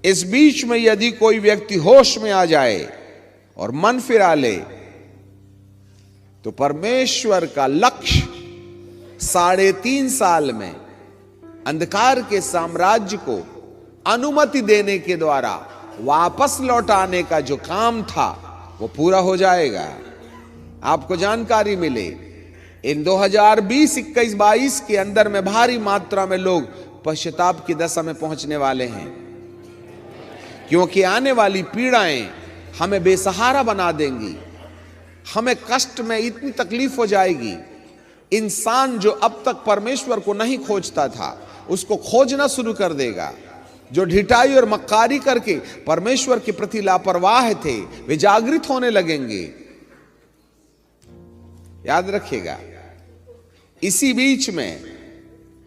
इस बीच में यदि कोई व्यक्ति होश में आ जाए और मन फिरा ले तो परमेश्वर का लक्ष्य 3.5 साल में अंधकार के साम्राज्य को अनुमति देने के द्वारा वापस लौटाने का जो काम था वो पूरा हो जाएगा। आपको जानकारी मिले इन 2020, 21, 22 के अंदर में भारी मात्रा में लोग पश्चाताप की दशा में पहुंचने वाले हैं, क्योंकि आने वाली पीड़ाएं हमें बेसहारा बना देंगी, हमें कष्ट में इतनी तकलीफ हो जाएगी। इंसान जो अब तक परमेश्वर को नहीं खोजता था उसको खोजना शुरू कर देगा। जो ढिठाई और मक्कारी करके परमेश्वर के प्रति लापरवाह थे वे जागृत होने लगेंगे। याद रखिएगा, इसी बीच में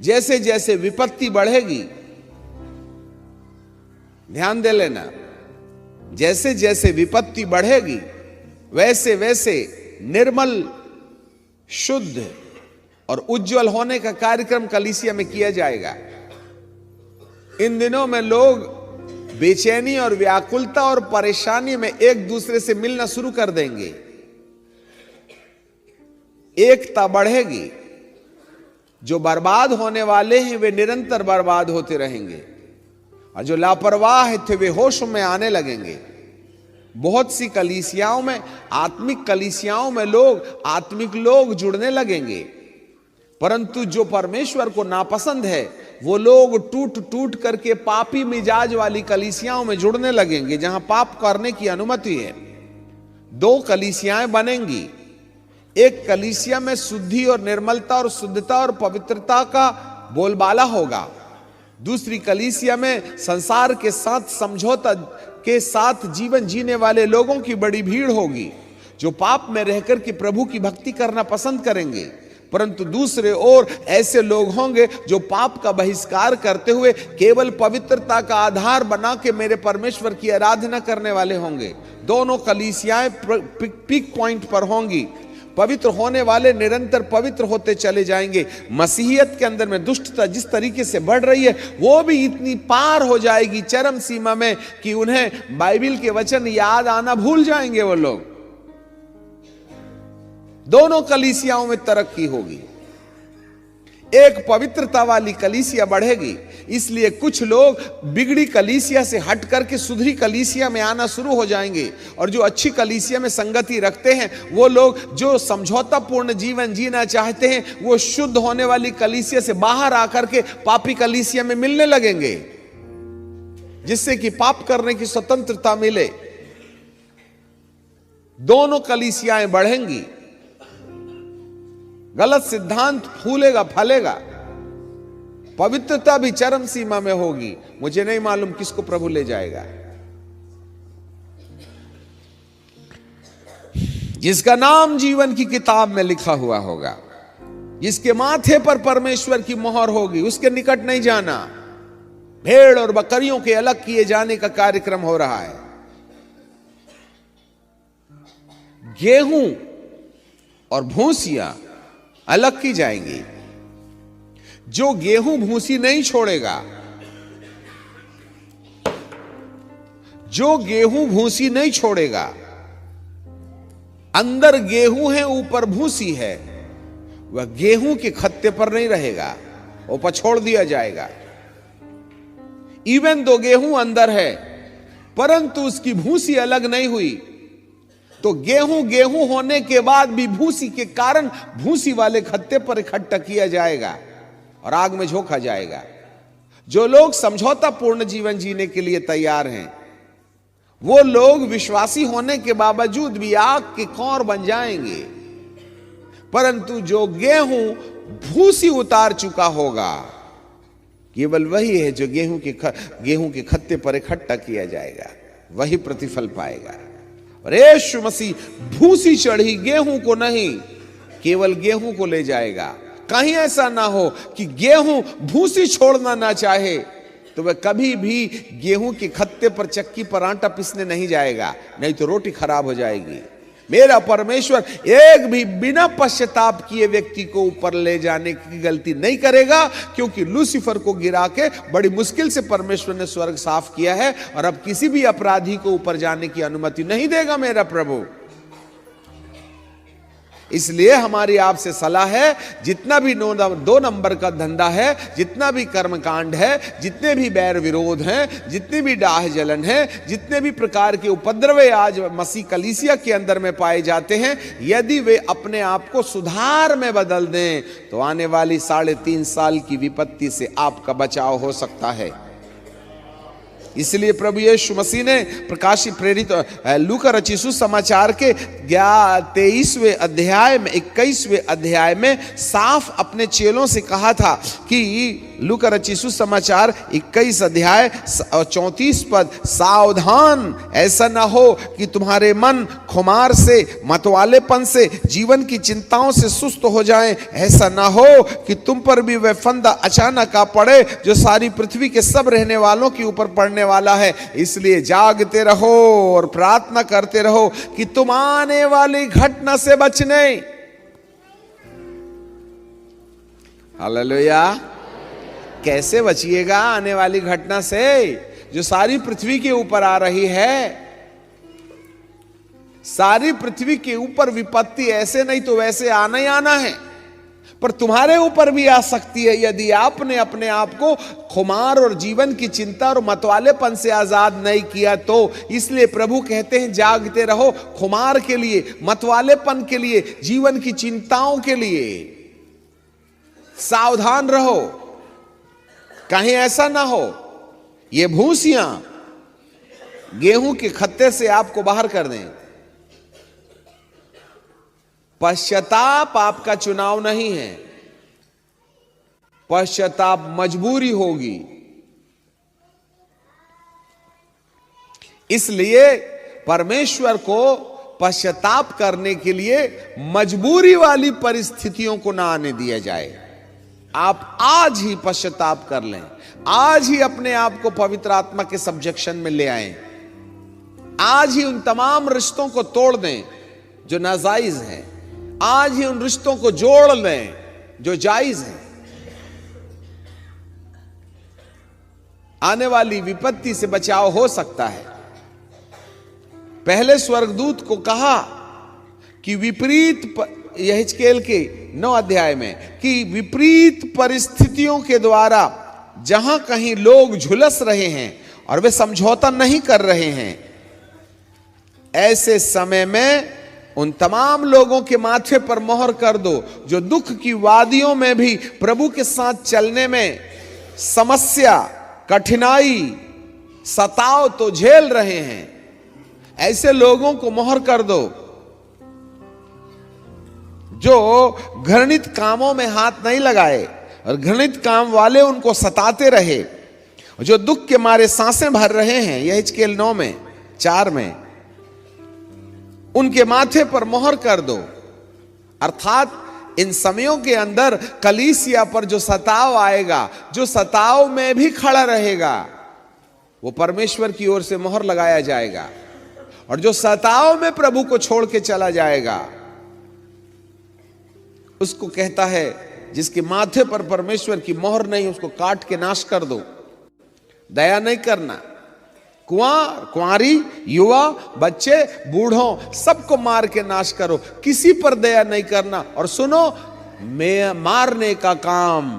जैसे जैसे विपत्ति बढ़ेगी, ध्यान दे लेना, जैसे जैसे विपत्ति बढ़ेगी वैसे वैसे निर्मल, शुद्ध और उज्जवल होने का कार्यक्रम कलीसिया में किया जाएगा। इन दिनों में लोग बेचैनी और व्याकुलता और परेशानी में एक दूसरे से मिलना शुरू कर देंगे। एकता बढ़ेगी। जो बर्बाद होने वाले हैं वे निरंतर बर्बाद होते रहेंगे और जो लापरवाह थे वे होश में आने लगेंगे। बहुत सी कलीसियाओं में, आत्मिक कलीसियाओं में आत्मिक लोग जुड़ने लगेंगे, परंतु जो परमेश्वर को नापसंद है वो लोग टूट टूट करके पापी मिजाज वाली कलीसियाओं में जुड़ने लगेंगे, जहां पाप करने की अनुमति है। 2 कलीसियाएं बनेंगी। एक कलीसिया में शुद्धि और निर्मलता और शुद्धता और पवित्रता का बोलबाला होगा। दूसरी कलीसिया में संसार के साथ समझौता के साथ जीवन जीने वाले लोगों की बड़ी भीड़ होगी, जो पाप में रहकर के प्रभु की भक्ति करना पसंद करेंगे। परंतु दूसरे ओर ऐसे लोग होंगे जो पाप का बहिष्कार करते हुए केवल पवित्रता का आधार बना के मेरे परमेश्वर की आराधना करने वाले होंगे। दोनों कलीसियाएं पीक पॉइंट पर होंगी। पवित्र होने वाले निरंतर पवित्र होते चले जाएंगे। मसीहियत के अंदर में दुष्टता जिस तरीके से बढ़ रही है वो भी इतनी पार हो जाएगी चरम सीमा में कि उन्हें बाइबिल के वचन याद आना भूल जाएंगे वो लोग। दोनों कलीसियाओं में तरक्की होगी। एक पवित्रता वाली कलीसिया बढ़ेगी, इसलिए कुछ लोग बिगड़ी कलीसिया से हट करके सुधरी कलीसिया में आना शुरू हो जाएंगे, और जो अच्छी कलीसिया में संगति रखते हैं वो लोग जो समझौतापूर्ण जीवन जीना चाहते हैं वो शुद्ध होने वाली कलीसिया से बाहर आकर के पापी कलीसिया में मिलने लगेंगे, जिससे कि पाप करने की स्वतंत्रता मिले। दोनों कलीसियाएं बढ़ेंगी। गलत सिद्धांत फूलेगा फलेगा, पवित्रता भी चरम सीमा में होगी। मुझे नहीं मालूम किसको प्रभु ले जाएगा। जिसका नाम जीवन की किताब में लिखा हुआ होगा, जिसके माथे पर परमेश्वर की मोहर होगी, उसके निकट नहीं जाना। भेड़ और बकरियों के अलग किए जाने का कार्यक्रम हो रहा है। गेहूं और भूसियां अलग की जाएंगी। जो गेहूं भूसी नहीं छोड़ेगा, जो गेहूं भूसी नहीं छोड़ेगा, अंदर गेहूं है ऊपर भूसी है, वह गेहूं के खत्ते पर नहीं रहेगा, वो पछोड़ दिया जाएगा। इवन दो गेहूं अंदर है परंतु उसकी भूसी अलग नहीं हुई, तो गेहूं गेहूं होने के बाद भी भूसी के कारण भूसी वाले खत्ते पर इकट्ठा किया जाएगा और आग में झोंका जाएगा। जो लोग समझौता पूर्ण जीवन जीने के लिए तैयार हैं वो लोग विश्वासी होने के बावजूद भी आग के कौर बन जाएंगे, परंतु जो गेहूं भूसी उतार चुका होगा केवल वही है जो गेहूं के खत्ते पर इकट्ठा किया जाएगा, वही प्रतिफल पाएगा। और यीशु मसीह भूसी चढ़ी गेहूं को नहीं केवल गेहूं को ले जाएगा। कहीं ऐसा ना हो कि गेहूं भूसी छोड़ना ना चाहे तो वह कभी भी गेहूं के खत्ते पर चक्की पर आटा पीसने नहीं जाएगा, नहीं तो रोटी खराब हो जाएगी। मेरा परमेश्वर एक भी बिना पश्चाताप किए व्यक्ति को ऊपर ले जाने की गलती नहीं करेगा, क्योंकि लूसीफर को गिरा के बड़ी मुश्किल से परमेश्वर ने स्वर्ग साफ किया है और अब किसी भी अपराधी को ऊपर जाने की अनुमति नहीं देगा मेरा प्रभु। इसलिए हमारी आपसे सलाह है, जितना भी 2 नंबर का धंधा है, जितना भी कर्मकांड है, जितने भी बैर विरोध हैं, जितनी भी डाह जलन है, जितने भी प्रकार के उपद्रव आज मसीह कलीसिया के अंदर में पाए जाते हैं, यदि वे अपने आप को सुधार में बदल दें तो आने वाली 3.5 साल की विपत्ति से आपका बचाव हो सकता है। इसलिए प्रभु यीशु मसीह ने प्रकाशित प्रेरित लूका रचित सुसमाचार के 23वें अध्याय में 21वें अध्याय में साफ अपने चेलों से कहा था कि लूका रचित सुसमाचार 21 अध्याय 34 पद, सावधान ऐसा ना हो कि तुम्हारे मन खुमार से, मतवालेपन से, जीवन की चिंताओं से सुस्त हो जाएं। ऐसा ना हो कि तुम पर भी वह फंदा अचानक आ पड़े जो सारी पृथ्वी के सब रहने वालों के ऊपर पड़ने वाला है। इसलिए जागते रहो और प्रार्थना करते रहो कि तुम आने वाली घटना से बचने। हालेलुया। कैसे बचिएगा आने वाली घटना से जो सारी पृथ्वी के ऊपर आ रही है? सारी पृथ्वी के ऊपर विपत्ति ऐसे नहीं तो वैसे आना ही आना है, पर तुम्हारे ऊपर भी आ सकती है यदि आपने अपने आप को खुमार और जीवन की चिंता और मतवालेपन से आजाद नहीं किया तो। इसलिए प्रभु कहते हैं जागते रहो, खुमार के लिए, मतवालेपन के लिए, जीवन की चिंताओं के लिए सावधान रहो। कहीं ऐसा ना हो ये भूसियां गेहूं के खत्ते से आपको बाहर कर दें। पश्चाताप आपका चुनाव नहीं है, पश्चाताप मजबूरी होगी। इसलिए परमेश्वर को पश्चाताप करने के लिए मजबूरी वाली परिस्थितियों को ना आने दिया जाए। आप आज ही पश्चाताप कर लें, आज ही अपने आप को पवित्र आत्मा के सब्जेक्शन में ले आएं, आज ही उन तमाम रिश्तों को तोड़ दें जो नाजायज हैं, आज ही उन रिश्तों को जोड़ लें जो जायज हैं। आने वाली विपत्ति से बचाव हो सकता है। पहले स्वर्गदूत को कहा कि विपरीत, यहेजकेल के 9 अध्याय में, कि विपरीत परिस्थितियों के द्वारा जहां कहीं लोग झुलस रहे हैं और वे समझौता नहीं कर रहे हैं, ऐसे समय में उन तमाम लोगों के माथे पर मोहर कर दो जो दुख की वादियों में भी प्रभु के साथ चलने में समस्या, कठिनाई, सताव तो झेल रहे हैं। ऐसे लोगों को मोहर कर दो जो घृणित कामों में हाथ नहीं लगाए और घृणित काम वाले उनको सताते रहे, जो दुख के मारे सांसें भर रहे हैं। यहेजकेल 9 में 4 में उनके माथे पर मोहर कर दो। अर्थात इन समयों के अंदर कलीसिया पर जो सताव आएगा, जो सताव में भी खड़ा रहेगा, वो परमेश्वर की ओर से मोहर लगाया जाएगा। और जो सताव में प्रभु को छोड़ के चला जाएगा, उसको कहता है जिसके माथे पर परमेश्वर की मोहर नहीं, उसको काट के नाश कर दो। दया नहीं करना। कुंवारी, युवा, बच्चे, बूढ़ों, सबको मार के नाश करो, किसी पर दया नहीं करना। और सुनो, मैं मारने का काम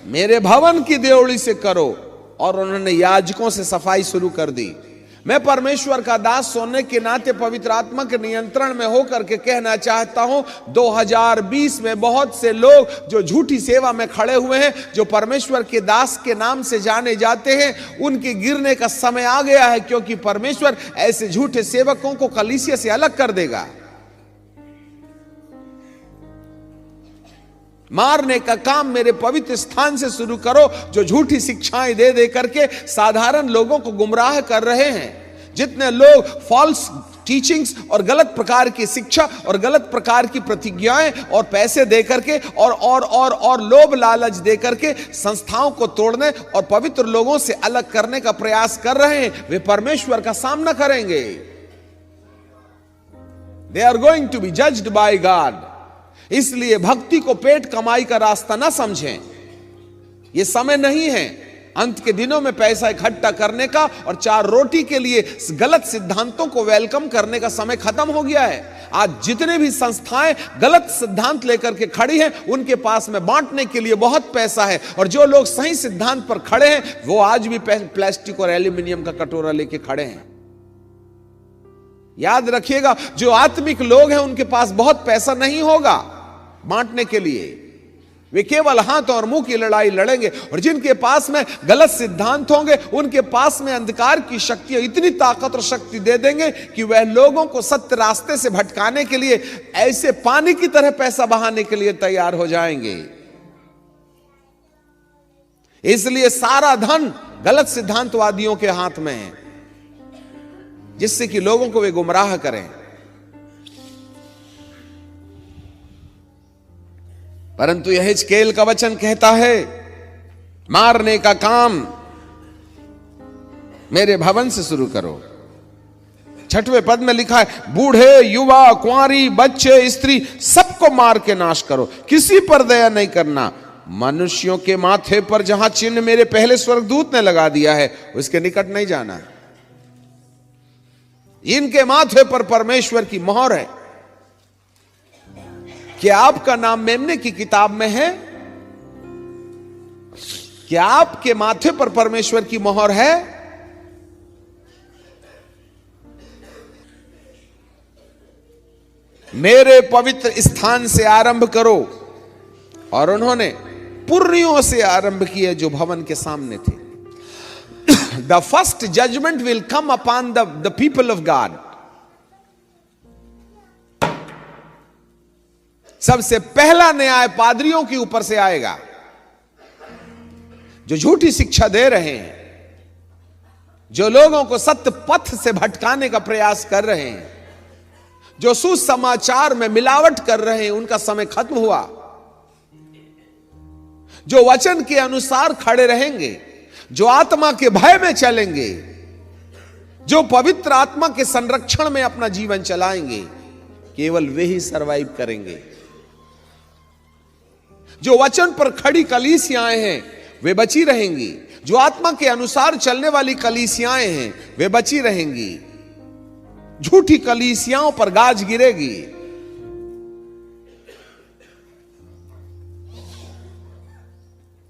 मेरे भवन की देवड़ी से करो। और उन्होंने याजकों से सफाई शुरू कर दी। मैं परमेश्वर का दास होने के नाते पवित्र आत्मा के नियंत्रण में होकर के कहना चाहता हूं, 2020 में बहुत से लोग जो झूठी सेवा में खड़े हुए हैं, जो परमेश्वर के दास के नाम से जाने जाते हैं, उनके गिरने का समय आ गया है, क्योंकि परमेश्वर ऐसे झूठे सेवकों को कलीसिया से अलग कर देगा। मारने का काम मेरे पवित्र स्थान से शुरू करो, जो झूठी शिक्षाएं दे दे करके साधारण लोगों को गुमराह कर रहे हैं। जितने लोग फॉल्स टीचिंग्स और गलत प्रकार की शिक्षा और गलत प्रकार की प्रतिज्ञाएं और पैसे दे करके और लोभ लालच दे करके संस्थाओं को तोड़ने और पवित्र लोगों से अलग करने का प्रयास कर रहे हैं, वे परमेश्वर का सामना करेंगे। They are going to be judged by God. इसलिए भक्ति को पेट कमाई का रास्ता ना समझें। यह समय नहीं है अंत के दिनों में पैसा इकट्ठा करने का और 4 रोटी के लिए गलत सिद्धांतों को वेलकम करने का समय खत्म हो गया है। आज जितने भी संस्थाएं गलत सिद्धांत लेकर के खड़ी हैं, उनके पास में बांटने के लिए बहुत पैसा है, और जो लोग सही सिद्धांत पर खड़े हैं वो आज भी प्लास्टिक और एल्यूमिनियम का कटोरा लेके खड़े हैं। याद रखिएगा, जो आत्मिक लोग हैं उनके पास बहुत पैसा नहीं होगा बांटने के लिए, वे केवल हाथ और मुंह की लड़ाई लड़ेंगे। और जिनके पास में गलत सिद्धांत होंगे, उनके पास में अंधकार की शक्तियां इतनी ताकत और शक्ति दे देंगे कि वह लोगों को सत्य रास्ते से भटकाने के लिए ऐसे पानी की तरह पैसा बहाने के लिए तैयार हो जाएंगे। इसलिए सारा धन गलत सिद्धांतवादियों के हाथ में है, जिससे कि लोगों को वे गुमराह करें। परंतु यह हिजकेल का वचन कहता है, मारने का काम मेरे भवन से शुरू करो। 6वें पद में लिखा है, बूढ़े, युवा, कुंवारी, बच्चे, स्त्री, सबको मार के नाश करो, किसी पर दया नहीं करना। मनुष्यों के माथे पर जहां चिन्ह मेरे पहले स्वर्गदूत ने लगा दिया है, उसके निकट नहीं जाना। इनके माथे पर परमेश्वर की मोहर है। क्या आपका नाम मेमने की किताब में है? क्या आपके माथे पर परमेश्वर की मोहर है? मेरे पवित्र स्थान से आरंभ करो। और उन्होंने पुर्रियों से आरंभ किए जो भवन के सामने थे। The first judgment will come upon the people of God. सबसे पहला न्याय पादरियों के ऊपर से आएगा, जो झूठी शिक्षा दे रहे हैं, जो लोगों को सत्य पथ से भटकाने का प्रयास कर रहे हैं, जो सुसमाचार में मिलावट कर रहे हैं। उनका समय खत्म हुआ। जो वचन के अनुसार खड़े रहेंगे, जो आत्मा के भय में चलेंगे, जो पवित्र आत्मा के संरक्षण में अपना जीवन चलाएंगे, केवल वे ही सरवाइव करेंगे। जो वचन पर खड़ी कलीसियाएं हैं वे बची रहेंगी। जो आत्मा के अनुसार चलने वाली कलीसियाएं हैं वे बची रहेंगी। झूठी कलीसियाओं पर गाज गिरेगी।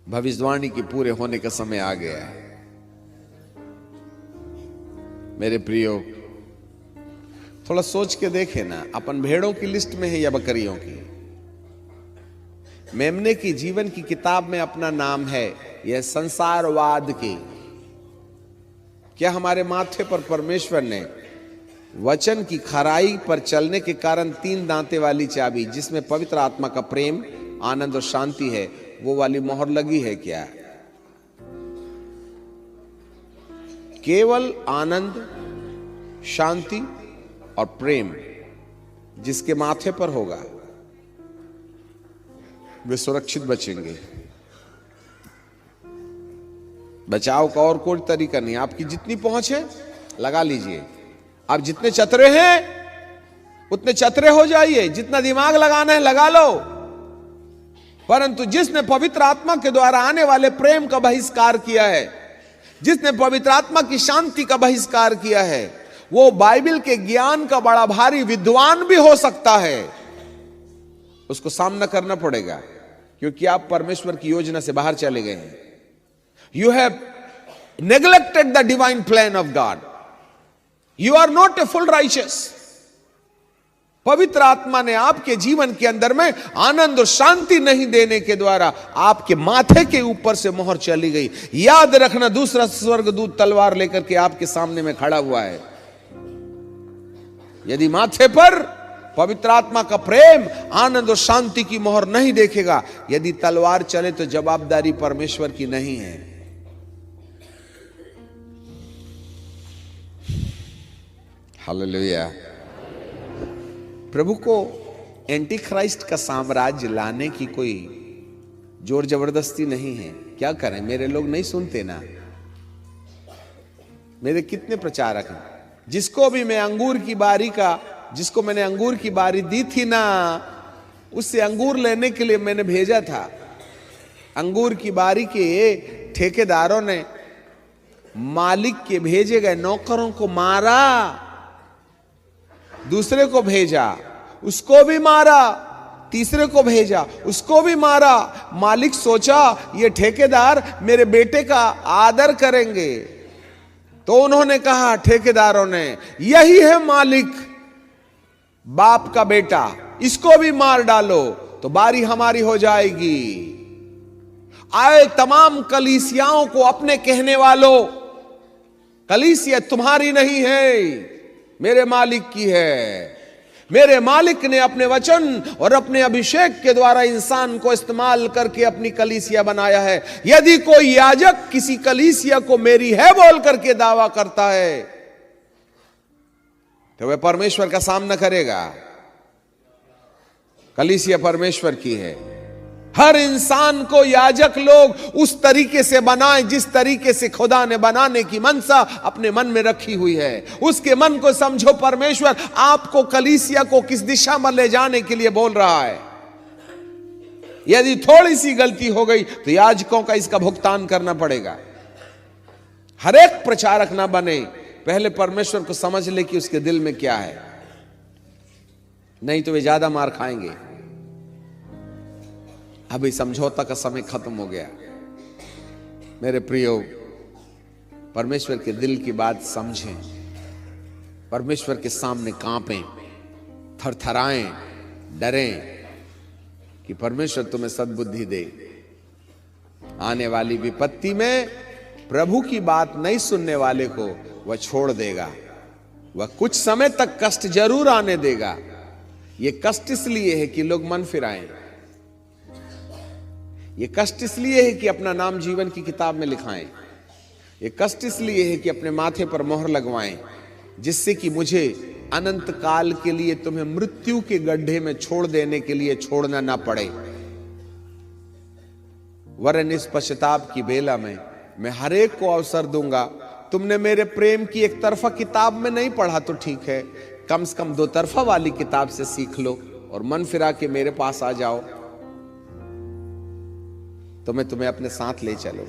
भविष्यवाणी के पूरे होने का समय आ गया है। मेरे प्रियो, थोड़ा सोच के देखें ना, अपन भेड़ों की लिस्ट में है या बकरियों की? मेमने की जीवन की किताब में अपना नाम है यह संसारवाद की। क्या हमारे माथे पर परमेश्वर ने वचन की खराई पर चलने के कारण 3 दांते वाली चाबी, जिसमें पवित्र आत्मा का प्रेम, आनंद और शांति है, वो वाली मोहर लगी है क्या? केवल आनंद, शांति और प्रेम जिसके माथे पर होगा वे सुरक्षित बचेंगे। बचाव का और कोई तरीका नहीं। आपकी जितनी पहुंच है लगा लीजिए। आप जितने चतरे हैं उतने चतरे हो जाइए। जितना दिमाग लगाना है लगा लो। परंतु जिसने पवित्र आत्मा के द्वारा आने वाले प्रेम का बहिष्कार किया है, जिसने पवित्र आत्मा की शांति का बहिष्कार किया है, वो बाइबल के ज्ञान का बड़ा भारी विद्वान भी हो सकता है। उसको सामना करना पड़ेगा, क्योंकि आप परमेश्वर की योजना से बाहर चले गए हैं। You have neglected the divine plan of God. You are not a full righteous. पवित्र आत्मा ने आपके जीवन के अंदर में आनंद और शांति नहीं देने के द्वारा आपके माथे के ऊपर से मोहर चली गई। याद रखना, दूसरा स्वर्गदूत तलवार लेकर के आपके सामने में खड़ा हुआ है। यदि माथे पर पवित्र आत्मा का प्रेम, आनंद और शांति की मोहर नहीं देखेगा, यदि तलवार चले तो जवाबदारी परमेश्वर की नहीं है। हालेलुया। प्रभु को एंटी क्राइस्ट का साम्राज्य लाने की कोई जोर जबरदस्ती नहीं है। क्या करें, मेरे लोग नहीं सुनते ना। मेरे कितने प्रचारक हैं, जिसको भी मैं अंगूर की बारी का जिसको मैंने अंगूर की बारी दी थी ना, उससे अंगूर लेने के लिए मैंने भेजा था। अंगूर की बारी के ठेकेदारों ने मालिक के भेजे गए नौकरों को मारा, दूसरे को भेजा, उसको भी मारा, तीसरे को भेजा, उसको भी मारा। मालिक सोचा ये ठेकेदार मेरे बेटे का आदर करेंगे, तो उन्होंने कहा, ठेकेदारों ने, यही है मालिक, बाप का बेटा, इसको भी मार डालो तो बारी हमारी हो जाएगी। आए तमाम कलीसियाओं को अपने कहने वालों, कलीसिया तुम्हारी नहीं है, मेरे मालिक की है। मेरे मालिक ने अपने वचन और अपने अभिषेक के द्वारा इंसान को इस्तेमाल करके अपनी कलीसिया बनाया है। यदि कोई याजक किसी कलीसिया को मेरी है बोल करके दावा करता है, तो वह परमेश्वर का सामना करेगा। कलीसिया परमेश्वर की है। हर इंसान को याजक लोग उस तरीके से बनाएं जिस तरीके से खुदा ने बनाने की मनसा अपने मन में रखी हुई है। उसके मन को समझो। परमेश्वर आपको, कलीसिया को किस दिशा में ले जाने के लिए बोल रहा है। यदि थोड़ी सी गलती हो गई तो याजकों का इसका भुगतान करना पड़ेगा। हर एक प्रचारक ना बने, पहले परमेश्वर को समझ ले कि उसके दिल में क्या है, नहीं तो वे ज्यादा मार खाएंगे। अभी समझौता का समय खत्म हो गया। मेरे प्रियो, परमेश्वर के दिल की बात समझें, परमेश्वर के सामने कांपें, थरथराएं, डरें कि परमेश्वर तुम्हें सद्बुद्धि दे। आने वाली विपत्ति में प्रभु की बात नहीं सुनने वाले को वह छोड़ देगा। वह कुछ समय तक कष्ट जरूर आने देगा। यह कष्ट इसलिए है कि लोग मन फिराएं। ये कष्ट इसलिए है कि अपना नाम जीवन की किताब में लिखाएं। ये कष्ट इसलिए है कि अपने माथे पर मोहर लगवाएं, जिससे कि मुझे अनंत काल के लिए तुम्हें मृत्यु के गड्ढे में छोड़ देने के लिए छोड़ना ना पड़े। वरन इस पश्चाताप की बेला में मैं हर एक को अवसर दूंगा। तुमने मेरे प्रेम की एक तरफा किताब में नहीं पढ़ा तो ठीक है, कम से कम दो तरफा वाली किताब से सीख लो और मन फिरा के मेरे पास आ जाओ, तो मैं तुम्हें अपने साथ ले चलूं।